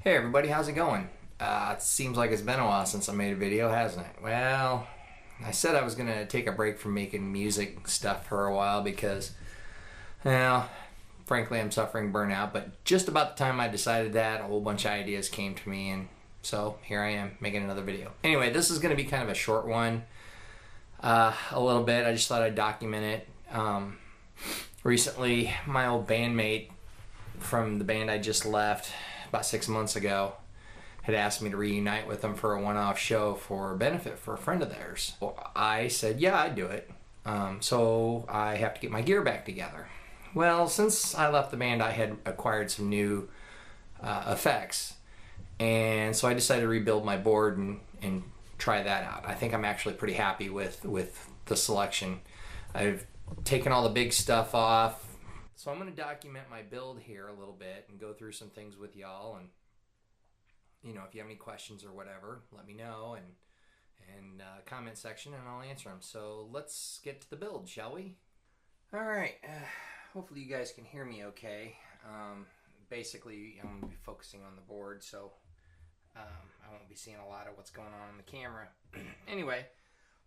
Hey everybody, how's it going? It seems like it's been a while since I made a video, hasn't it? Well, I said I was going to take a break from making music stuff for a while because, well, frankly, I'm suffering burnout. But just about the time I decided that, a whole bunch of ideas came to me, and so here I am making another video. Anyway, this is going to be kind of a short one, a little bit. I just thought I'd document it. Recently, my old bandmate from the band I just left about 6 months ago had asked me to reunite with them for a one-off show for a benefit for a friend of theirs. Well, I said, yeah, I'd do it. So I have to get my gear back together. Well, since I left the band, I had acquired some new effects. And so I decided to rebuild my board and try that out. I think I'm actually pretty happy with the selection. I've taken all the big stuff off. So I'm going to document my build here a little bit and go through some things with y'all. And, you know, if you have any questions or whatever, let me know and comment section and I'll answer them. So let's get to the build, shall we? All right. Hopefully you guys can hear me okay. Basically, I'm going to be focusing on the board, so I won't be seeing a lot of what's going on the camera. Anyway,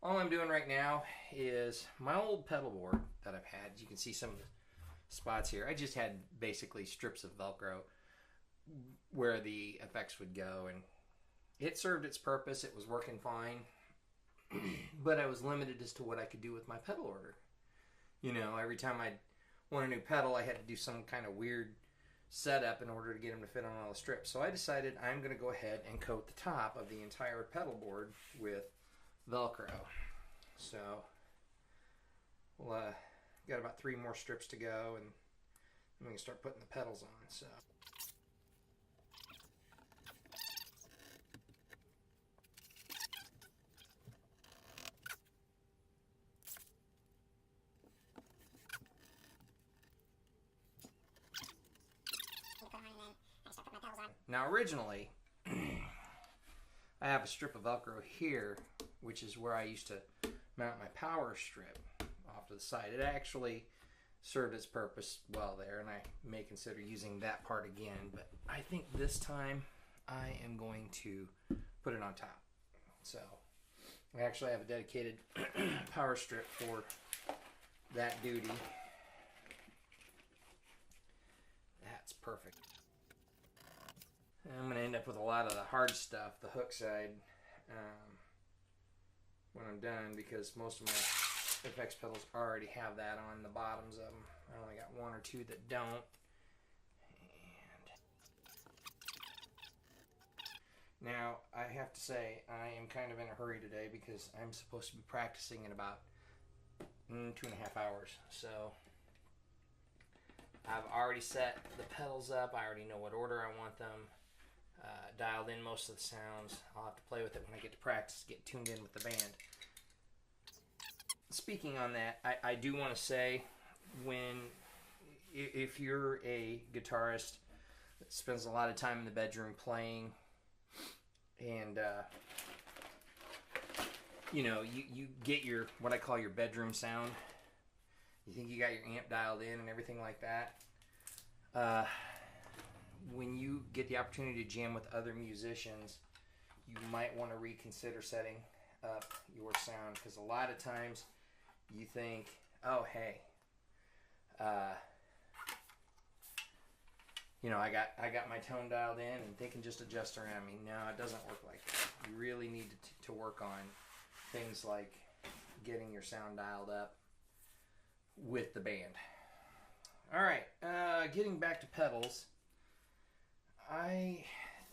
all I'm doing right now is my old pedal board that I've had. You can see some of the spots here. I just had basically strips of Velcro where the effects would go, and it served its purpose. It was working fine, but I was limited as to what I could do with my pedal order. You know, every time I'd want a new pedal, I had to do some kind of weird setup in order to get them to fit on all the strips. So I decided I'm going to go ahead and coat the top of the entire pedal board with Velcro. So we'll got about 3 more strips to go, and then we can start putting the pedals on. So now originally I have a strip of Velcro here, which is where I used to mount my power strip off to the side. It actually served its purpose well there, and I may consider using that part again, but I think this time I am going to put it on top. So I actually have a dedicated power strip for that duty. That's perfect. And I'm going to end up with a lot of the hard stuff, the hook side, when I'm done, because most of my effects pedals already have that on the bottoms of them. I only got 1 or 2 that don't. And now I have to say I am kind of in a hurry today because I'm supposed to be practicing in about 2.5 hours. So I've already set the pedals up. I already know what order I want them. Dialed in most of the sounds. I'll have to play with it when I get to practice, get tuned in with the band. Speaking on that, I do want to say, if you're a guitarist that spends a lot of time in the bedroom playing, and you know, you get your, what I call your bedroom sound. You think you got your amp dialed in and everything like that. When you get the opportunity to jam with other musicians, you might want to reconsider setting up your sound, because a lot of times you think, oh hey, you know, I got my tone dialed in and they can just adjust around me. No, it doesn't work like that. You really need to work on things like getting your sound dialed up with the band. All right, getting back to pedals, I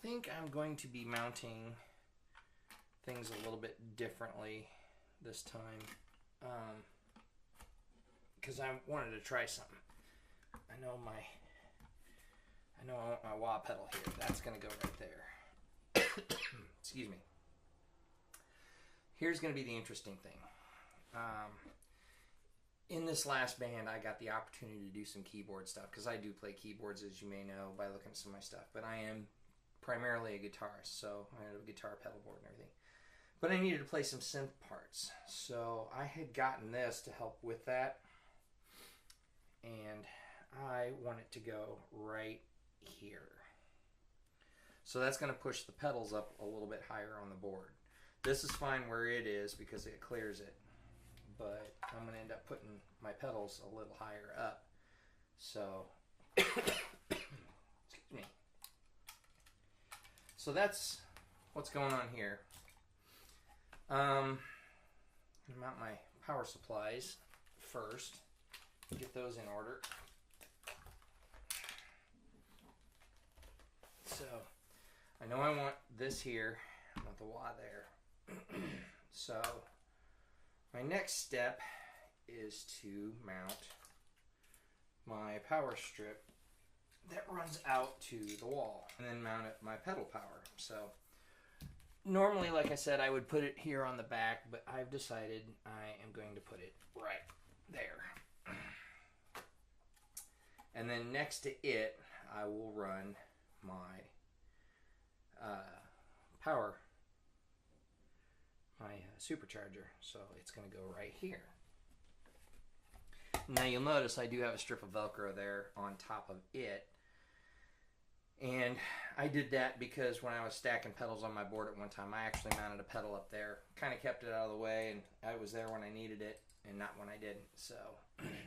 think I'm going to be mounting things a little bit differently this time, because I wanted to try something. I want my wah pedal here. That's going to go right there. Excuse me. Here's going to be the interesting thing. In this last band, I got the opportunity to do some keyboard stuff, because I do play keyboards, as you may know by looking at some of my stuff. But I am primarily a guitarist, so I have a guitar pedal board and everything. But I needed to play some synth parts, so I had gotten this to help with that. And I want it to go right here. So that's going to push the pedals up a little bit higher on the board. This is fine where it is because it clears it. But I'm going to end up putting my pedals a little higher up. So, excuse me. So that's what's going on here. Mount my power supplies first. Get those in order. So, I know I want this here. I want the wah there. So, my next step is to mount my power strip that runs out to the wall, and then mount it my pedal power. So normally, like I said, I would put it here on the back, but I've decided I am going to put it right there. And then next to it, I will run my power, my supercharger. So it's going to go right here. Now you'll notice I do have a strip of Velcro there on top of it. And I did that because when I was stacking pedals on my board at one time, I actually mounted a pedal up there. Kind of kept it out of the way, and I was there when I needed it and not when I didn't. So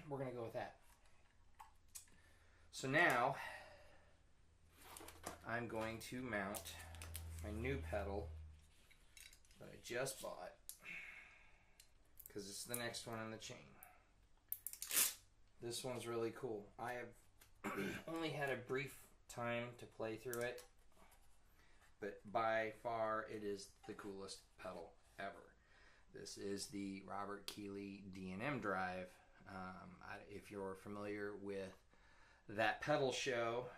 we're going to go with that. So now I'm going to mount my new pedal that I just bought because it's the next one in the chain. This one's really cool. I have only had a brief time to play through it, but by far it is the coolest pedal ever. This is the Robert Keeley D&M drive. If you're familiar with That Pedal Show,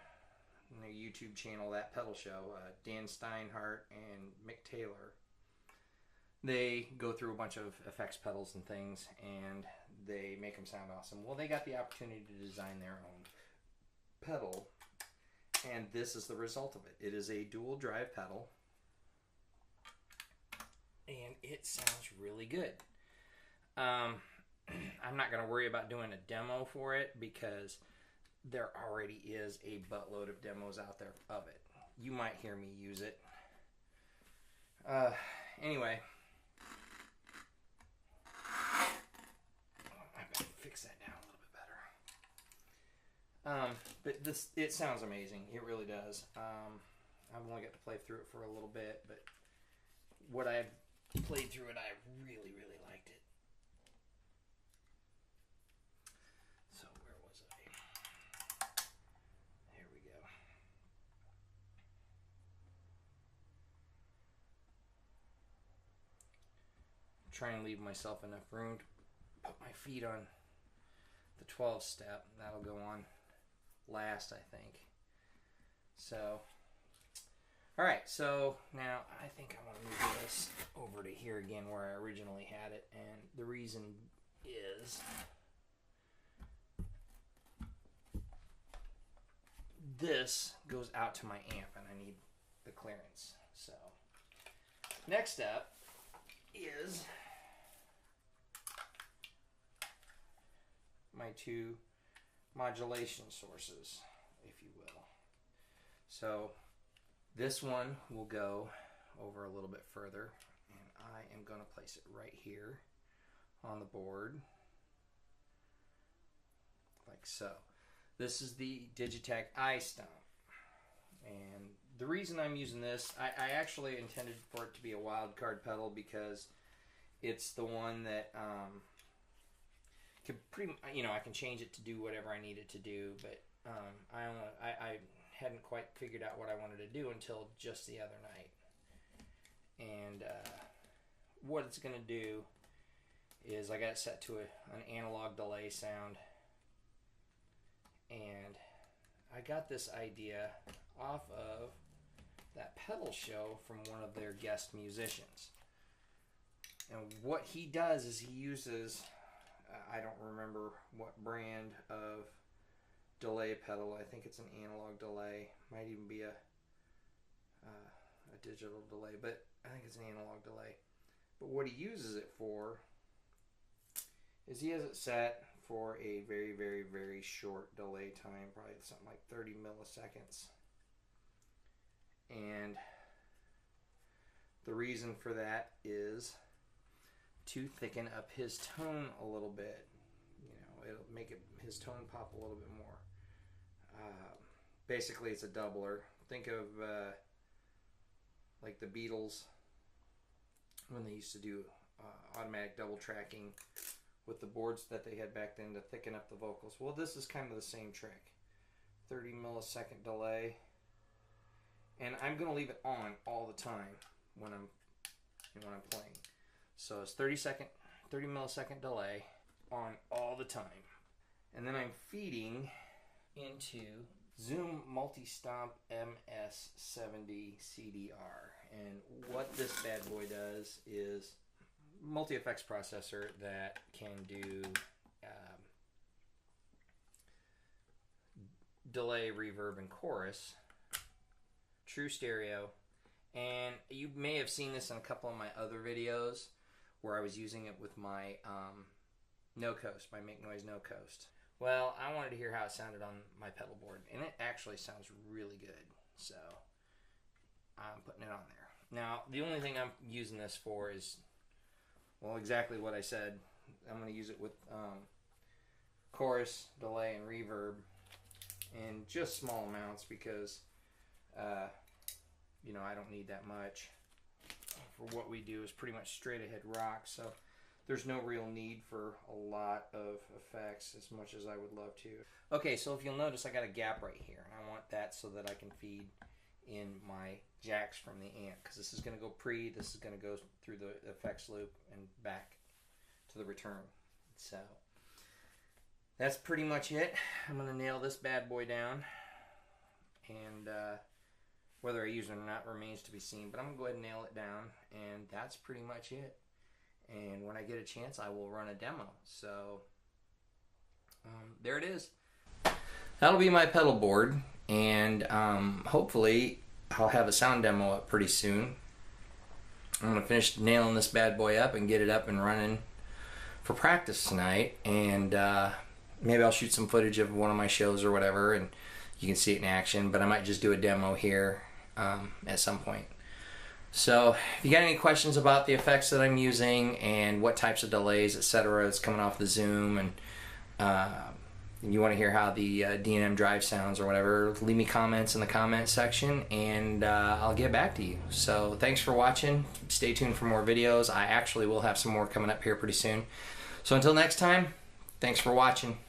the YouTube channel That Pedal Show, Dan Steinhardt and Mick Taylor, they go through a bunch of effects pedals and things, and they make them sound awesome. Well, they got the opportunity to design their own pedal, and this is the result of it. It is a dual drive pedal, and it sounds really good. I'm not going to worry about doing a demo for it because there already is a buttload of demos out there of it. You might hear me use it. Anyway, I better fix that down a little bit better. But it sounds amazing. It really does. I've only got to play through it for a little bit, but what I've played through it, I really, really liked it. So where was I? Here we go. Try and leave myself enough room to put my feet on the 12 step. That'll go on last, I think. So, all right, so now I think I want to move this over to here again where I originally had it, and the reason is this goes out to my amp and I need the clearance. So next up is my two modulation sources, if you will. So this one will go over a little bit further, and I am going to place it right here on the board, like so. This is the Digitech iStomp, and the reason I'm using this, I actually intended for it to be a wild card pedal because it's the one that I can change it to do whatever I need it to do, but I hadn't quite figured out what I wanted to do until just the other night. And what it's going to do is I got it set to an analog delay sound, and I got this idea off of That Pedal Show from one of their guest musicians. And what he does is he uses, I don't remember what brand of delay pedal. I think it's an analog delay. Might even be a digital delay, but I think it's an analog delay. But what he uses it for is he has it set for a very, very, very short delay time, probably something like 30 milliseconds. And The reason for that is to thicken up his tone a little bit. You know, it'll make his tone pop a little bit more. Basically, it's a doubler. Think of like the Beatles when they used to do automatic double tracking with the boards that they had back then to thicken up the vocals. Well, this is kind of the same trick. 30 millisecond delay, and I'm going to leave it on all the time when I'm playing. So it's 30 millisecond delay on all the time, and then I'm feeding into Zoom Multi-Stomp MS70 CDR. And what this bad boy does is multi-effects processor that can do delay, reverb, and chorus, true stereo. And you may have seen this in a couple of my other videos where I was using it with my No Coast, my Make Noise No Coast. Well, I wanted to hear how it sounded on my pedal board, and it actually sounds really good, so I'm putting it on there. Now, the only thing I'm using this for is, well, exactly what I said. I'm going to use it with chorus, delay, and reverb in just small amounts because, you know, I don't need that much. For what we do is pretty much straight ahead rock, so there's no real need for a lot of effects as much as I would love to. Okay, so if you'll notice, I got a gap right here, and I want that so that I can feed in my jacks from the amp, because this is going to go pre, this is going to go through the effects loop and back to the return. So that's pretty much it. I'm going to nail this bad boy down, and whether I use it or not remains to be seen, but I'm going to go ahead and nail it down, and that's pretty much it. And when I get a chance, I will run a demo. So there it is. That'll be my pedal board, and hopefully I'll have a sound demo up pretty soon. I'm going to finish nailing this bad boy up and get it up and running for practice tonight, and maybe I'll shoot some footage of one of my shows or whatever, and you can see it in action, but I might just do a demo here at some point. So if you got any questions about the effects that I'm using and what types of delays, etc. is coming off the Zoom, and you want to hear how the D&M drive sounds or whatever, leave me comments in the comment section, and I'll get back to you. So thanks for watching. Stay tuned for more videos. I actually will have some more coming up here pretty soon. So until next time, thanks for watching.